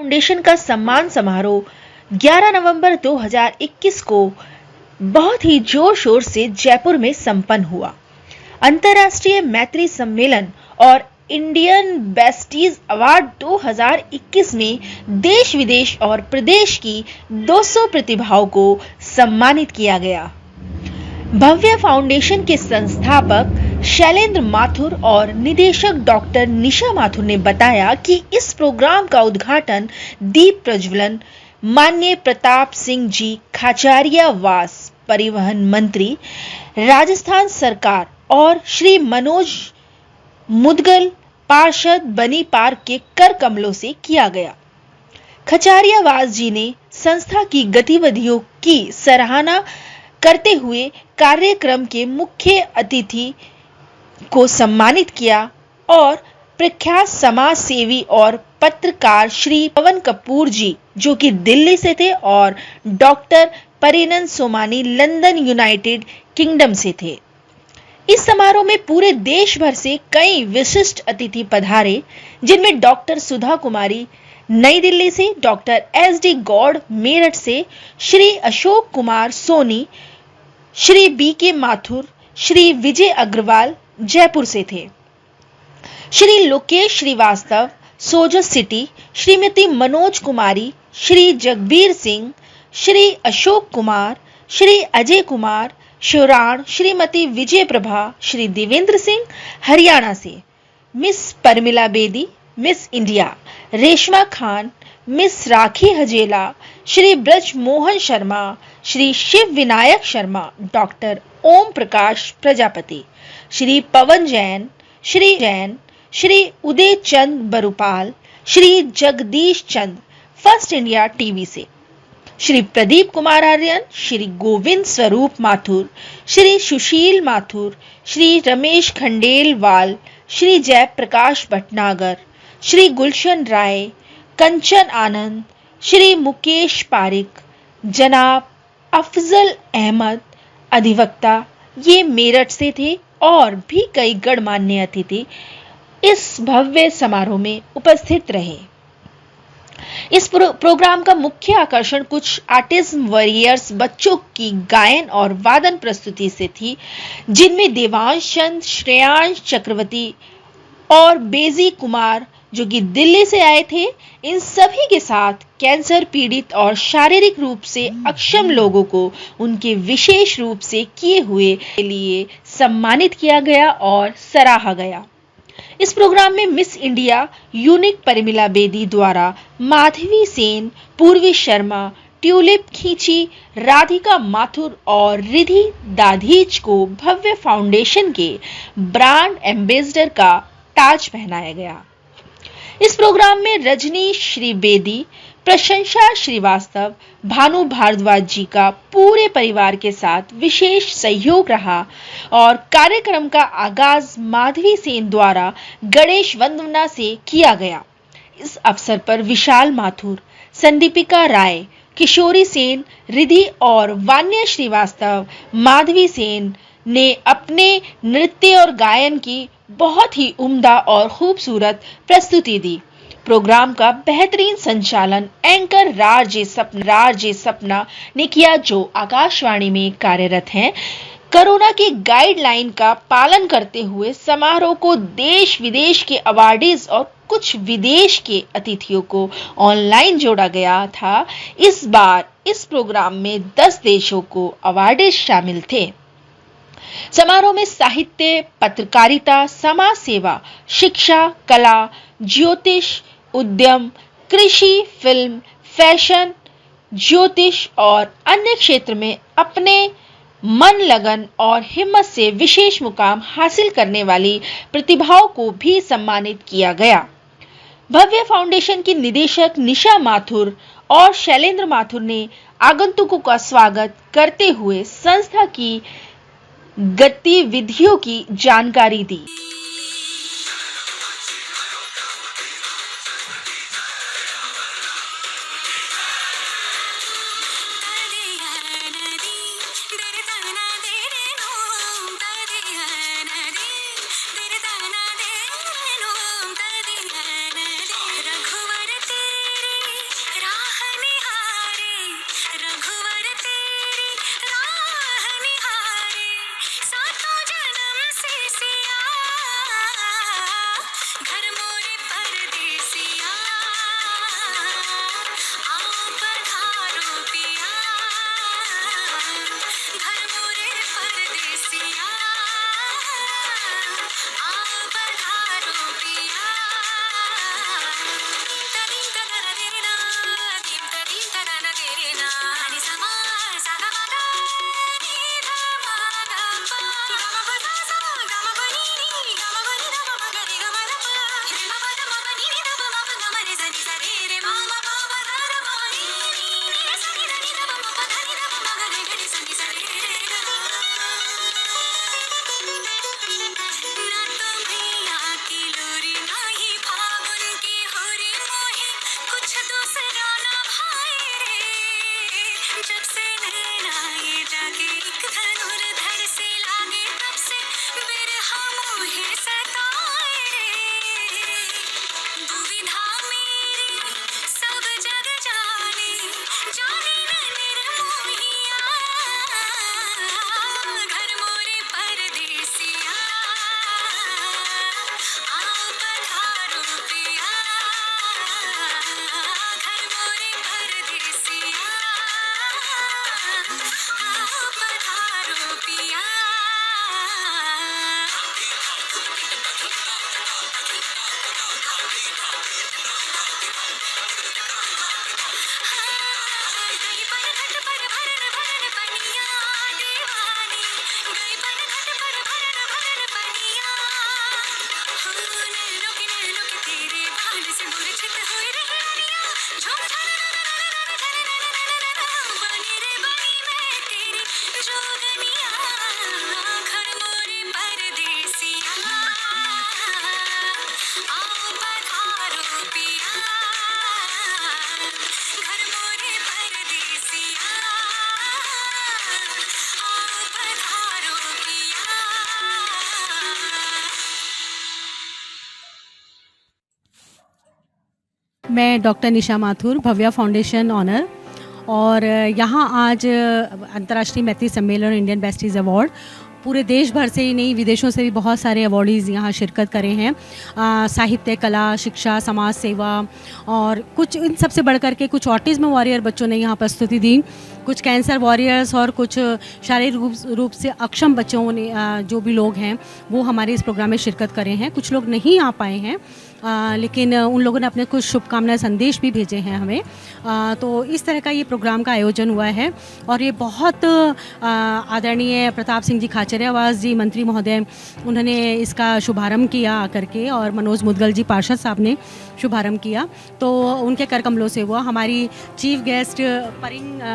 Foundation का सम्मान समारोह 11 नवंबर 2021 को बहुत ही जोर शोर से जयपुर में संपन्न हुआ। अंतर्राष्ट्रीय मैत्री सम्मेलन और इंडियन बेस्टीज अवार्ड 2021 में देश विदेश और प्रदेश की 200 प्रतिभाओं को सम्मानित किया गया। भव्य फाउंडेशन के संस्थापक शैलेंद्र माथुर और निदेशक डॉक्टर निशा माथुर ने बताया कि इस प्रोग्राम का उद्घाटन दीप प्रज्वलन माननीय प्रताप सिंह जी खाचरियावास परिवहन मंत्री राजस्थान सरकार और श्री मनोज मुदगल पार्षद बनी पार्क के कर कमलों से किया गया। खाचरियावास जी ने संस्था की गतिविधियों की सराहना करते हुए कार्यक्रम के मुख्य अतिथि को सम्मानित किया और प्रख्यात समाज सेवी और पत्रकार श्री पवन कपूर जी जो कि दिल्ली से थे और doctor Parinan Somani London United Kingdom से थे। इस समारोह में पूरे देश भर से कई विशिष्ट अतिथि पधारे, जिनमें डॉक्टर सुधा कुमारी नई दिल्ली से, डॉक्टर एस.डी. गौड़ मेरठ से, श्री अशोक कुमार सोनी, श्री बी.के. माथुर, श्री विजय अग्रवाल जयपुर से थे, श्री लोकेश श्रीवास्तव सोजत सिटी, श्रीमती मनोज कुमारी, श्री जगबीर सिंह, श्री अशोक कुमार, श्री अजय कुमार शोराण, श्रीमती विजय प्रभा, श्री देवेंद्र सिंह हरियाणा से, miss Parmila Bedi miss India, Reshma Khan, miss Rakhi Hajela, Shri Braj Mohan Sharma, Shri Shiv Vinayak Sharma, doctor Om Prakash Prajapati, Shri Pawan Jain, Shri उदय चंद बरुपाल, श्री जगदीश चंद फर्स्ट इंडिया टीवी से, श्री प्रदीप कुमार आर्यन, श्री गोविंद स्वरूप माथुर, श्री सुशील माथुर, श्री रमेश खंडेलवाल, श्री जयप्रकाश भटनागर, श्री गुलशन राय, कंचन आनंद, श्री मुकेश पारिक, जनाब अफजल अहमद अधिवक्ता, ये मेरठ से थे और भी कई गणमान्य अतिथि इस भव्य समारोह में उपस्थित रहे। इस प्रोग्राम का मुख्य आकर्षण कुछ आर्टिज्म वॉरियर्स बच्चों की गायन और वादन प्रस्तुति से थी, जिनमें देवांश चंद, श्रेयांश चक्रवर्ती और बेजी कुमार जो कि दिल्ली से आए थे, इन सभी के साथ कैंसर पीड़ित और शारीरिक रूप से अक्षम लोगों को उनके विशेष रूप से किए हुए के लिए सम्मानित किया गया और सराहा गया। इस प्रोग्राम में मिस इंडिया यूनिक परिमिला बेदी द्वारा माधवी सेन, पूर्वी शर्मा, ट्यूलिप खींची, राधिका माथुर और रिधि दाधीच को भव्य फाउंडेशन के ब्रांड एम्बेसडर का ताज पहनाया गया। इस प्रोग्राम में रजनी श्री बेदी, प्रशंसा श्रीवास्तव, भानु भारद्वाज जी का पूरे परिवार के साथ विशेष सहयोग रहा और कार्यक्रम का आगाज माधवी सेन द्वारा गणेश वंदना से किया गया। इस अवसर पर विशाल माथुर, संदीपिका राय, किशोरी सेन, रिधि और वान्या श्रीवास्तव, माधवी सेन ने अपने नृत्य और गायन की बहुत ही उम्दा और खूबसूरत प्रस्तुति दी। प्रोग्राम का बेहतरीन संचालन एंकर राजे सपना ने किया, जो आकाशवाणी में कार्यरत हैं। कोरोना की गाइडलाइन का पालन करते हुए समारोह को देश विदेश के अवार्डीज और कुछ विदेश के अतिथियों को ऑनलाइन जोड़ा गया था। इस बार इस प्रोग्राम में 10 देशों को अवार्डीज शामिल थे। समारोह में साहित्य, पत्रकारिता, समाज सेवा, शिक्षा, कला, ज्योतिष, उद्यम, कृषि, फिल्म, फैशन, ज्योतिष और अन्य क्षेत्र में अपने मन, लगन और हिम्मत से विशेष मुकाम हासिल करने वाली प्रतिभाओं को भी सम्मानित किया गया। भव्य फाउंडेशन की निदेशक निशा माथुर और शैलेंद्र माथुर ने आगंतुकों का स्वागत करते हुए संस्था की गतिविधियों की जानकारी दी। मैं डॉक्टर निशा माथुर, भव्या फाउंडेशन ऑनर, और यहाँ आज अंतर्राष्ट्रीय मैत्री सम्मेलन इंडियन बेस्टीज़ अवार्ड पूरे देश भर से ही नहीं, विदेशों से भी बहुत सारे अवॉर्डीज़ यहाँ शिरकत करे हैं। साहित्य, कला, शिक्षा, समाज सेवा, और कुछ इन सबसे बढ़ कर के कुछ ऑटिज़्म वॉरियर बच्चों ने यहाँ प्रस्तुति दी, कुछ कैंसर वॉरियर्स और कुछ शारीरिक रूप से अक्षम बच्चों ने, जो भी लोग हैं वो हमारे इस प्रोग्राम में शिरकत करे हैं। कुछ लोग नहीं आ पाए हैं, लेकिन उन लोगों ने अपने कुछ शुभकामना संदेश भी भेजे हैं हमें। तो इस तरह का ये प्रोग्राम का आयोजन हुआ है, और ये बहुत आदरणीय प्रताप सिंह जी खाचरियावास जी मंत्री महोदय, उन्होंने इसका शुभारंभ किया आकर के, और मनोज मुदगल जी पार्षद साहब ने शुभारंभ किया, तो उनके कर कमलों से हुआ। हमारी चीफ गेस्ट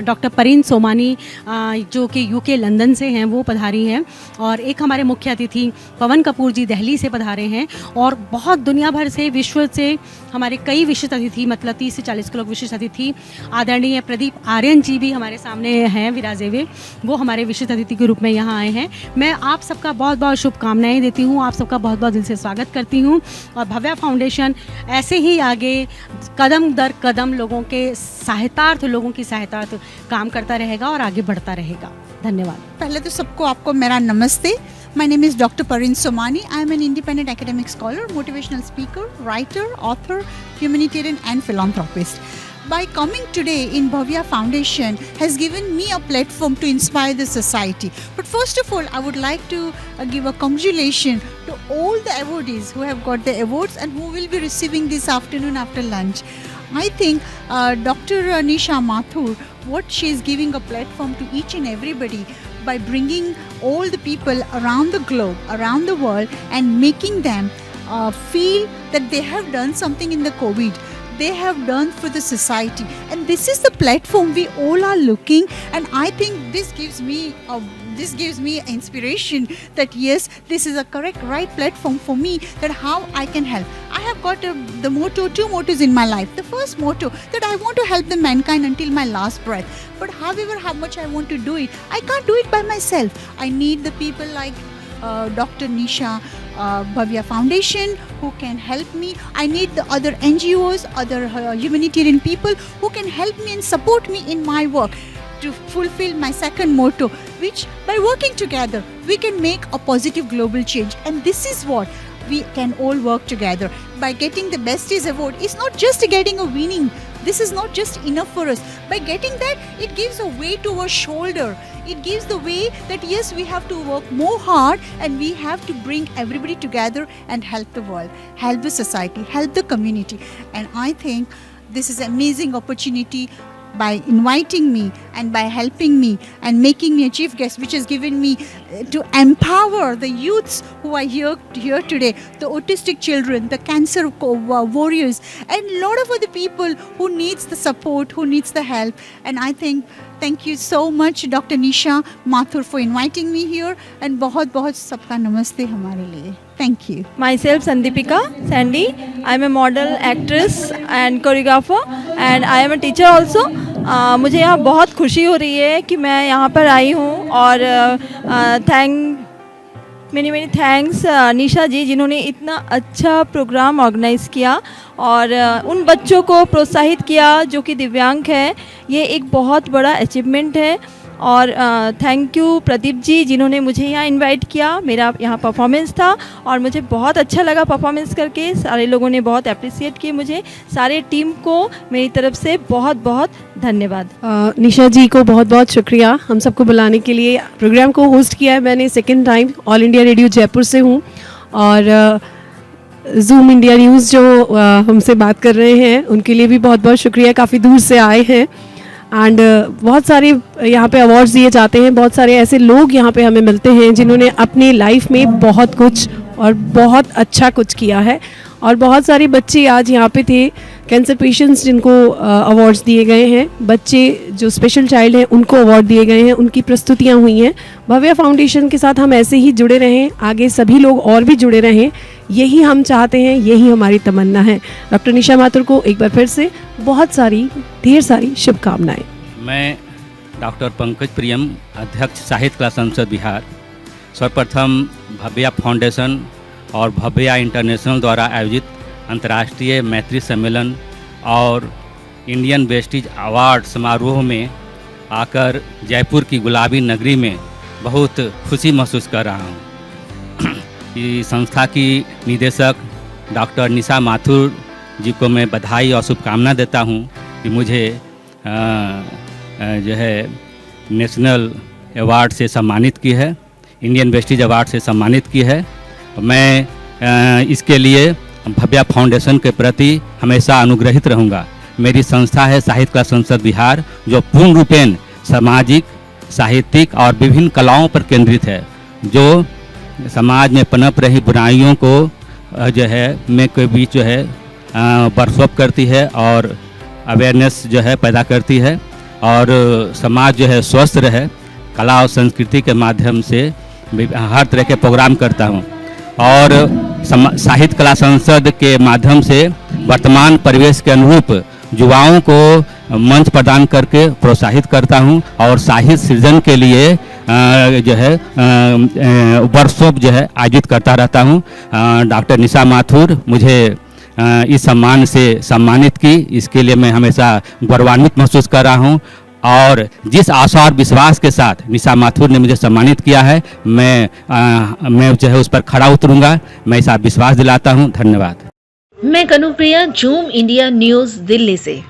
डॉक्टर परिन सोमानी, जो कि यूके लंदन से हैं, वो पधारी हैं, और एक हमारे मुख्य अतिथि पवन कपूर जी दिल्ली से पधारे हैं, और बहुत दुनिया भर से, विश्व से हमारे कई विशिष्ट अतिथि, मतलब 30 से 40 लोग विशिष्ट अतिथि, आदरणीय प्रदीप आर्यन जी भी हमारे सामने हैं विराजे हुए, वो हमारे विशिष्ट अतिथि के रूप में यहाँ आए हैं। मैं आप सबका बहुत बहुत शुभकामनाएं देती हूँ, आप सबका बहुत बहुत दिल से स्वागत करती हूँ, और भव्या फाउंडेशन ऐसे ही आगे कदम दर कदम लोगों के सहायतार्थ, लोगों की सहायतार्थ काम करता रहेगा और आगे बढ़ता रहेगा। धन्यवाद। पहले तो सबको आपको मेरा नमस्ते। My name is Dr. Parin Somani. I am an independent academic scholar, motivational speaker, writer, author, humanitarian and philanthropist. By coming today in Bhavya Foundation has given me a platform to inspire the society. But first of all, I would like to give a congratulation to all the awardees who have got the awards and who will be receiving this afternoon after lunch. I think Dr. Nisha Mathur, what she is giving a platform to each and everybody by bringing all the people around the globe, around the world, and making them feel that they have done something in the COVID. They have done for the society, and this is the platform we all are looking. And I think this gives me inspiration that yes, this is a correct, right platform for me, that how I can help. I have got two mottos in my life. The first motto, that I want to help the mankind until my last breath. But however, how much I want to do it, I can't do it by myself. I need the people like Dr. Nisha, Bhavya Foundation, who can help me. I need the other NGOs, other humanitarian people who can help me and support me in my work to fulfill my second motto, which by working together, we can make a positive global change. And this is what we can all work together. By getting the Besties Award, it's not just getting a winning this is not just enough for us. By getting that, it gives a weight to our shoulder. It gives the way that yes, we have to work more hard and we have to bring everybody together and help the world, help the society, help the community. And I think this is an amazing opportunity by inviting me and by helping me and making me a chief guest, which has given me to empower the youths who are here today, the autistic children, the cancer warriors, and a lot of other people who needs the support, who needs the help. And I think thank you so much Dr. Nisha Mathur for inviting me here, and बहुत बहुत सबका नमस्ते हमारे लिए. Thank you. Myself Sandipika Sandy. I am a model, actress and choreographer and I am a teacher also. मुझे यहाँ बहुत खुशी हो रही है कि मैं यहाँ पर आई हूँ और मेनी थैंक्स निशा जी जिन्होंने इतना अच्छा प्रोग्राम ऑर्गेनाइज़ किया और उन बच्चों को प्रोत्साहित किया जो कि दिव्यांग है. ये एक बहुत बड़ा अचीवमेंट है. और थैंक यू प्रदीप जी जिन्होंने मुझे यहाँ इनवाइट किया. मेरा यहाँ परफॉर्मेंस था और मुझे बहुत अच्छा लगा परफॉर्मेंस करके. सारे लोगों ने बहुत अप्रिसिएट किए मुझे. सारे टीम को मेरी तरफ से बहुत बहुत धन्यवाद. निशा जी को बहुत बहुत शुक्रिया हम सबको बुलाने के लिए. प्रोग्राम को होस्ट किया है मैंने second time. All India radio Jaipur से हूँ और जूम इंडिया न्यूज़ जो हमसे बात कर रहे हैं उनके लिए भी बहुत बहुत शुक्रिया. काफ़ी दूर से आए हैं एंड बहुत सारे यहाँ पे अवार्ड्स दिए जाते हैं. बहुत सारे ऐसे लोग यहाँ पे हमें मिलते हैं जिन्होंने अपनी लाइफ में बहुत कुछ और बहुत अच्छा कुछ किया है. और बहुत सारे बच्चे आज यहाँ पे थे, कैंसर पेशेंट्स जिनको अवार्ड्स दिए गए हैं. बच्चे जो स्पेशल चाइल्ड हैं उनको अवार्ड दिए गए हैं. उनकी प्रस्तुतियाँ हुई हैं. भव्या फाउंडेशन के साथ हम ऐसे ही जुड़े रहें, आगे सभी लोग और भी जुड़े रहें, यही हम चाहते हैं, यही हमारी तमन्ना है. डॉक्टर निशा माथुर को एक बार फिर से बहुत सारी ढेर सारी शुभकामनाएं. मैं डॉक्टर पंकज प्रियम, अध्यक्ष साहित्य कला संसद बिहार, सर्वप्रथम भव्या फाउंडेशन और भव्या इंटरनेशनल द्वारा आयोजित अंतर्राष्ट्रीय मैत्री सम्मेलन और इंडियन वेस्टेज अवार्ड समारोह में आकर जयपुर की गुलाबी नगरी में बहुत खुशी महसूस कर रहा हूँ. इस संस्था की निदेशक डॉक्टर निशा माथुर जी को मैं बधाई और शुभकामना देता हूँ कि मुझे जो है नेशनल अवार्ड से सम्मानित की है, इंडियन वेस्टेज अवार्ड से सम्मानित की है. मैं इसके लिए भव्या फाउंडेशन के प्रति हमेशा अनुग्रहित रहूँगा. मेरी संस्था है साहित्य कला संसद बिहार जो पूर्ण रूपेण सामाजिक, साहित्यिक और विभिन्न कलाओं पर केंद्रित है, जो समाज में पनप रही बुराइयों को जो है में के बीच जो है वर्कशॉप करती है और अवेयरनेस जो है पैदा करती है और समाज जो है स्वस्थ रहे. कला और संस्कृति के माध्यम से हर तरह के प्रोग्राम करता हूँ और साहित्य कला संसद के माध्यम से वर्तमान परिवेश के अनुरूप युवाओं को मंच प्रदान करके प्रोत्साहित करता हूं और साहित्य सृजन के लिए जो है वर्कशॉप जो है आयोजित करता रहता हूं. डॉक्टर निशा माथुर मुझे इस सम्मान से सम्मानित की, इसके लिए मैं हमेशा गौरवान्वित महसूस कर रहा हूं और जिस आशा और विश्वास के साथ निशा माथुर ने मुझे सम्मानित किया है मैं जो है उस पर खड़ा उतरूंगा. मैं ऐसा विश्वास दिलाता हूं. धन्यवाद. मैं Kanupriya, zoom India news Delhi से.